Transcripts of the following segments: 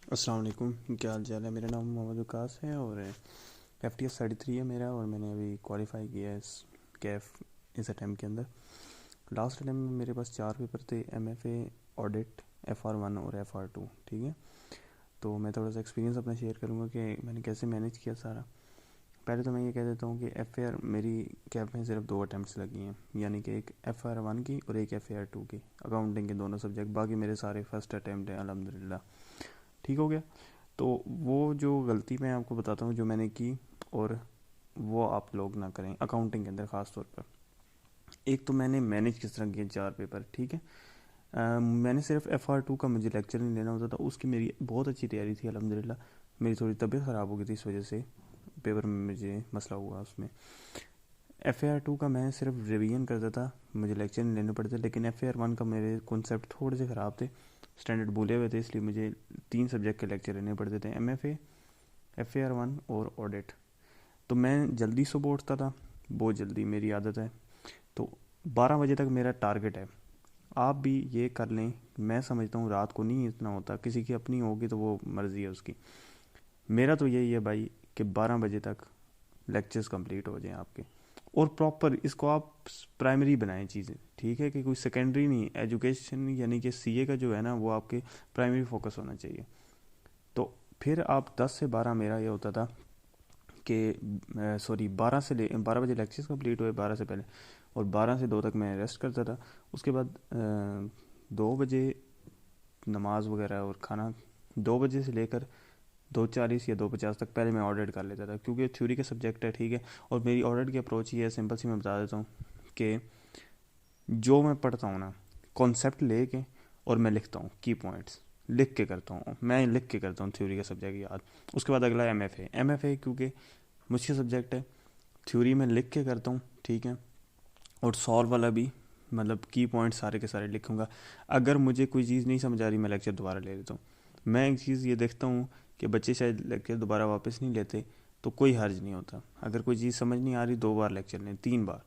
अस्सलाम वालेकुम। क्या हाल चाल है? मेरा नाम मोहम्मद वकास है और FTS 33 है मेरा, और मैंने अभी क्वालिफाई किया है इस कैफ इस अटैम्प्ट के अंदर। लास्ट अटैम्प्ट में मेरे पास 4 पेपर थे, MFA, ऑडिट, FR1 और FR2। ठीक है, तो मैं थोड़ा सा एक्सपीरियंस अपना शेयर करूँगा कि मैंने कैसे मैनेज किया सारा। पहले तो मैं ये कह देता हूँ कि FAR मेरी कैफ में सिर्फ 2 अटैम्प्ट्स लगी हैं, यानी कि एक FR1 की और एक FAR2 की, अकाउंटिंग के दोनों सब्जेक्ट। बाकी मेरे सारे फर्स्ट अटैम्प्ट हैं, अल्हम्दुलिल्लाह ठीक हो गया। तो वो जो गलती मैं आपको बताता हूँ जो मैंने की, और वो आप लोग ना करें अकाउंटिंग के अंदर ख़ास तौर पर। एक तो मैंने मैनेज किस तरह किए 4 पेपर, ठीक है। मैंने सिर्फ FR2 का मुझे लेक्चर नहीं लेना होता था, उसकी मेरी बहुत अच्छी तैयारी थी अल्हम्दुलिल्लाह। मेरी थोड़ी तबीयत ख़राब हो गई थी, इस वजह से पेपर में मुझे मसला हुआ उसमें। FAR2 का मैं सिर्फ रिवीजन करता था, मुझे लेक्चर नहीं लेने पड़ते। लेकिन FAR1 का मेरे कॉन्सेप्ट थोड़े से ख़राब थे, स्टैंडर्ड भूले हुए थे, इसलिए मुझे 3 सब्जेक्ट के लेक्चर लेने पड़ते थे, MFA, FAR1 और ऑडिट। तो मैं जल्दी सुबह उठता था, बहुत जल्दी, मेरी आदत है। तो 12 बजे तक मेरा टारगेट है। आप भी ये कर लें। मैं समझता हूँ रात को नहीं इतना होता, किसी की अपनी होगी तो वो मर्ज़ी है उसकी। मेरा तो यही है भाई कि 12 बजे तक लेक्चर्स कंप्लीट हो जाएं आपके। और प्रॉपर इसको आप प्राइमरी बनाएं चीज़ें, ठीक है, कि कोई सेकेंडरी नहीं। एजुकेशन यानी कि CA का जो है ना, वो आपके प्राइमरी फोकस होना चाहिए। तो फिर आप 10 से 12, मेरा ये होता था कि सॉरी 12 बजे लेक्चर्स कंप्लीट हुए, 12 से पहले, और 12 से 2 तक मैं रेस्ट करता था। उसके बाद 2 बजे नमाज वगैरह और खाना, 2 बजे से लेकर 2:40 या 2:50 तक पहले मैं ऑडिट कर लेता था, क्योंकि थ्योरी का सब्जेक्ट है, ठीक है। और मेरी ऑडिट की अप्रोच ये है, सिंपल सी मैं बता देता हूँ कि जो मैं पढ़ता हूँ ना, कॉन्सेप्ट लेके और मैं लिखता हूँ, की पॉइंट्स लिख के करता हूँ, मैं लिख के करता हूँ थ्योरी का सब्जेक्ट याद। उसके बाद अगला MFA क्योंकि मुश्किल सब्जेक्ट है, थ्योरी में लिख के करता हूँ, ठीक है। और सॉल्व वाला भी, मतलब की पॉइंट सारे के सारे लिखूंगा। अगर मुझे कोई चीज़ नहीं समझ आ रही, मैं लेक्चर दोबारा ले लेता हूँ। मैं एक चीज़ ये देखता हूँ कि बच्चे शायद लेक्चर दोबारा वापस नहीं लेते, तो कोई हर्ज नहीं होता। अगर कोई चीज़ समझ नहीं आ रही, 2 बार लेक्चर लें, 3 बार,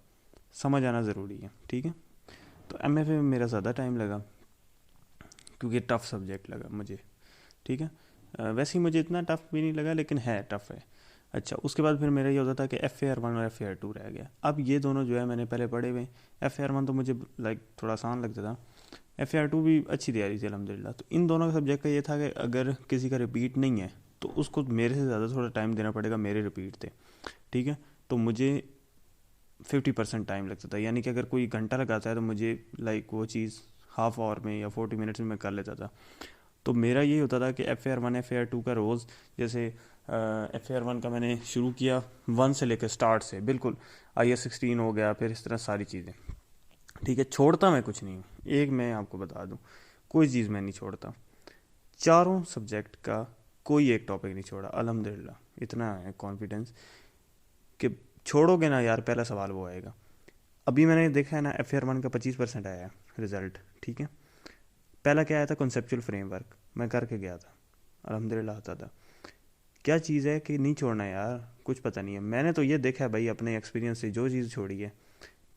समझ आना ज़रूरी है, ठीक है। तो MFA में मेरा ज़्यादा टाइम लगा, क्योंकि टफ़ सब्जेक्ट लगा मुझे, ठीक है। वैसे ही मुझे इतना टफ़ भी नहीं लगा, लेकिन है टफ़ है। अच्छा, उसके बाद फिर मेरा ये होता था कि FAR1 और FAR2 रह गया। अब ये दोनों जो है मैंने पहले पढ़े हुए। FAR1 तो मुझे लाइक थोड़ा आसान लगता था, FAR2 भी अच्छी तैयारी थी अल्हम्दुलिल्लाह। तो इन दोनों का सब्जेक्ट का ये था कि अगर किसी का रिपीट नहीं है तो उसको मेरे से ज़्यादा थोड़ा टाइम देना पड़ेगा, मेरे रिपीट थे, ठीक है। तो मुझे 50% टाइम लगता था, यानी कि अगर कोई घंटा लगाता है तो मुझे लाइक वो चीज़ हाफ आवर में या 40 मिनट्स में मैं कर लेता था। तो मेरा यही होता था कि FAR1 FAR2 का रोज़, जैसे FAR1 का मैंने शुरू किया 1 से लेकर स्टार्ट से बिल्कुल, IS16 हो गया, फिर इस तरह सारी चीज़ें, ठीक है। छोड़ता मैं कुछ नहीं हूँ, एक मैं आपको बता दूँ, कोई चीज़ मैं नहीं छोड़ता। चारों सब्जेक्ट का कोई एक टॉपिक नहीं छोड़ा अल्हम्दुलिल्लाह। इतना है कॉन्फिडेंस कि छोड़ोगे ना यार, पहला सवाल वो आएगा। अभी मैंने देखा है ना, FAR1 का 25% आया है रिजल्ट, ठीक है। पहला क्या आया था? कॉन्सेप्चुअल फ्रेमवर्क, मैं करके गया था, अल्हम्दुलिल्लाह आता था। क्या चीज़ है कि नहीं छोड़ना यार, कुछ पता नहीं है। मैंने तो ये देखा है भाई अपने एक्सपीरियंस से, जो चीज़ छोड़ी है,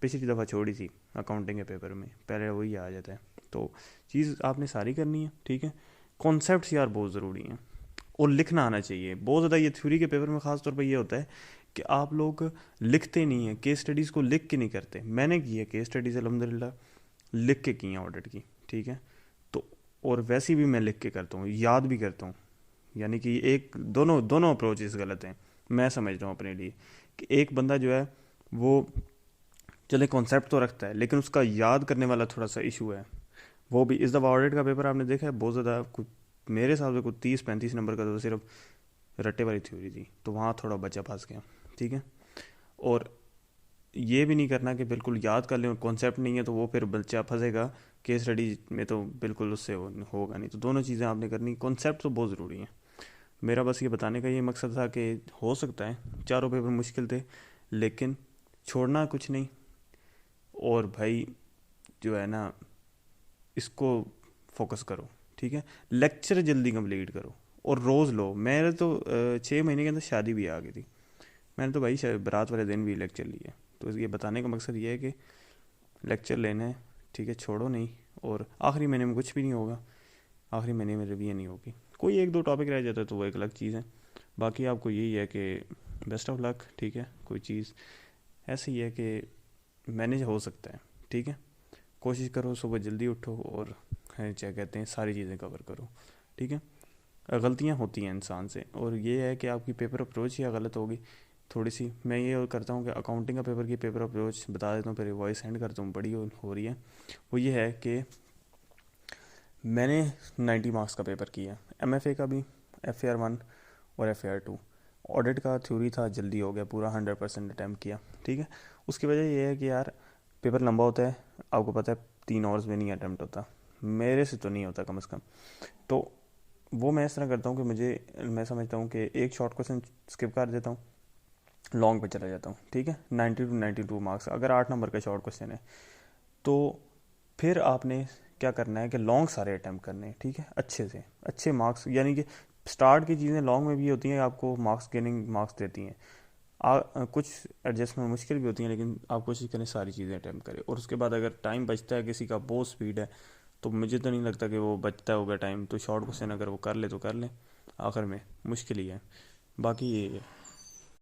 पिछली दफ़ा छोड़ी थी अकाउंटिंग के पेपर में, पहले वही आ जाता है। तो चीज़ आपने सारी करनी है, ठीक है। कॉन्सेप्ट्स यार बहुत ज़रूरी हैं, और लिखना आना चाहिए बहुत ज़्यादा। ये थ्योरी के पेपर में ख़ास तौर पर ये होता है कि आप लोग लिखते नहीं हैं, केस स्टडीज़ को लिख के नहीं करते। मैंने की है केस स्टडीज़ अल्हम्दुलिल्लाह, लिख के की हैं ऑडिट की, ठीक है। तो और वैसी भी मैं लिख के करता हूँ, याद भी करता हूँ। यानी कि एक दोनों दोनों अप्रोचेस गलत हैं, मैं समझ रहा हूँ अपने लिए। कि एक बंदा जो है वो चले कॉन्सेप्ट तो रखता है, लेकिन उसका याद करने वाला थोड़ा सा इशू है। वो भी इस दफ़ा ऑडिट का पेपर आपने देखा है, बहुत ज़्यादा कुछ, मेरे हिसाब से कुछ 30-35 नंबर का तो सिर्फ रट्टे वाली थ्योरी थी, तो वहाँ थोड़ा बच्चा फंस गया, ठीक है। और ये भी नहीं करना कि बिल्कुल याद कर लें, कॉन्सेप्ट नहीं है तो वो फिर बच्चा फंसेगा केस स्टडी में, तो बिल्कुल उससे होगा नहीं। तो दोनों चीज़ें आपने करनी, कॉन्सेप्ट तो बहुत ज़रूरी है। मेरा बस ये बताने का ये मकसद था कि हो सकता है चारों पेपर मुश्किल थे, लेकिन छोड़ना कुछ नहीं। और भाई जो है ना, इसको फोकस करो, ठीक है। लेक्चर जल्दी कंप्लीट करो और रोज़ लो। मेरे तो 6 महीने के अंदर शादी भी आ गई थी, मैंने तो भाई बारात वाले दिन भी लेक्चर लिए। तो ये बताने का मकसद ये है कि लेक्चर लेना है, ठीक है, छोड़ो नहीं। और आखिरी महीने में कुछ भी नहीं होगा, आखिरी महीने में रिवीजन नहीं होगी, कोई एक दो टॉपिक रह जाता है तो वो एक अलग चीज़ है। बाकी आपको यही है कि बेस्ट ऑफ लक, ठीक है। कोई चीज़ ऐसी है कि मैनेज हो सकता है, ठीक है। कोशिश करो सुबह जल्दी उठो और क्या कहते हैं सारी चीज़ें कवर करो, ठीक है। गलतियाँ होती हैं इंसान से, और ये है कि आपकी पेपर अप्रोच ही गलत होगी थोड़ी सी। मैं ये करता हूँ कि अकाउंटिंग का पेपर की पेपर अप्रोच बता देता हूँ, फिर वॉइस सेंड करता हूँ, बड़ी हो रही है। वो ये है कि मैंने 90 मार्क्स का पेपर किया, MFA का भी, FAR 1 और FAR 2। ऑडिट का थ्योरी था, जल्दी हो गया, पूरा 100% अटैम्प्ट किया, ठीक है। उसकी वजह ये है कि यार पेपर लंबा होता है, आपको पता है 3 आवर्स में नहीं अटैम्प्ट होता, मेरे से तो नहीं होता कम से कम। तो वो मैं इस तरह करता हूँ कि मैं समझता हूँ कि एक शॉर्ट क्वेश्चन स्किप कर देता हूँ, लॉन्ग पे चला जाता हूँ, ठीक है। 92 मार्क्स, अगर 8 नंबर का शॉर्ट क्वेश्चन है तो फिर आपने क्या करना है कि लॉन्ग सारे अटैम्प्ट करने हैं, ठीक है, अच्छे से अच्छे मार्क्स। यानी कि स्टार्ट की चीज़ें लॉन्ग में भी होती हैं, आपको मार्क्स गेनिंग मार्क्स देती हैं। कुछ एडजस्टमेंट मुश्किल भी होती हैं, लेकिन आप कोशिश करें सारी चीज़ें अटैम्प्ट करें। और उसके बाद अगर टाइम बचता है, किसी का बहुत स्पीड है, तो मुझे तो नहीं लगता कि वो बचता होगा टाइम, तो शॉर्ट क्वेश्चन अगर वो कर ले तो कर ले, आखिर में मुश्किल ही है। बाकी ये है।